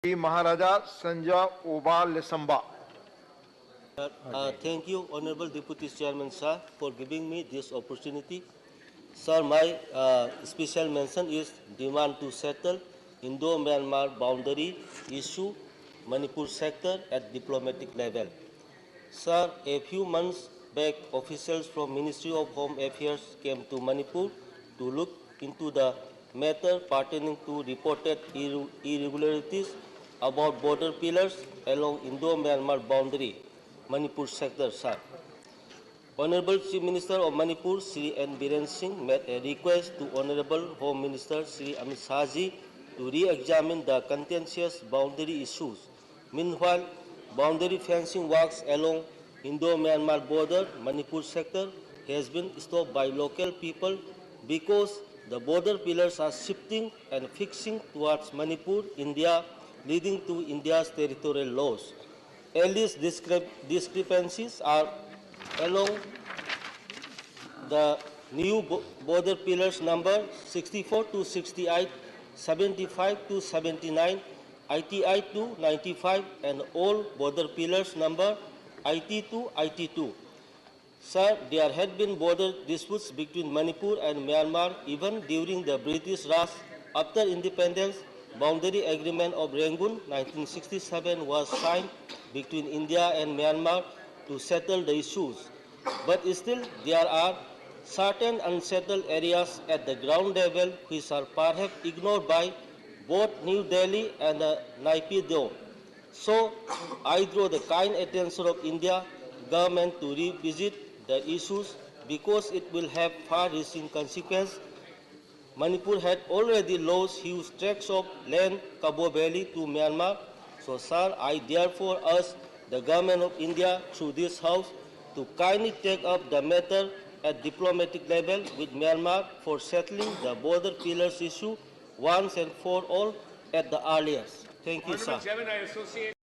Maharaja Sanajaoba Leishemba. Thank you, Honorable Deputy Chairman, sir, for giving me this opportunity. Sir, my special mention is demand to settle Indo-Myanmar boundary issue, Manipur sector at diplomatic level. Sir, a few months back, officials from Ministry of Home Affairs came to Manipur to look into the matter pertaining to reported irregularities about border pillars along Indo-Myanmar boundary, Manipur sector, sir. Honorable Chief Minister of Manipur, Sri N. Biren Singh, made a request to Honorable Home Minister Sri Amit Shah Ji to re-examine the contentious boundary issues. Meanwhile, boundary fencing works along Indo-Myanmar border, Manipur sector, has been stopped by local people because the border pillars are shifting and fixing towards Manipur, India, leading to India's territorial laws. All these discrepancies are along the new border pillars number 64 to 68, 75 to 79, ITI to 95 and all border pillars number IT to IT2. Sir, there had been border disputes between Manipur and Myanmar even during the British Raj. After independence, boundary agreement of Rangoon 1967 was signed between India and Myanmar to settle the issues. But still, there are certain unsettled areas at the ground level which are perhaps ignored by both New Delhi and the Naypyidaw. So, I draw the kind attention of India government to revisit the issues because it will have far-reaching consequences. Manipur had already lost huge tracts of land, Cabo Valley to Myanmar. So, sir, I therefore urge the government of India through this house to kindly take up the matter at diplomatic level with Myanmar for settling the border pillars issue once and for all at the earliest. Thank you, sir.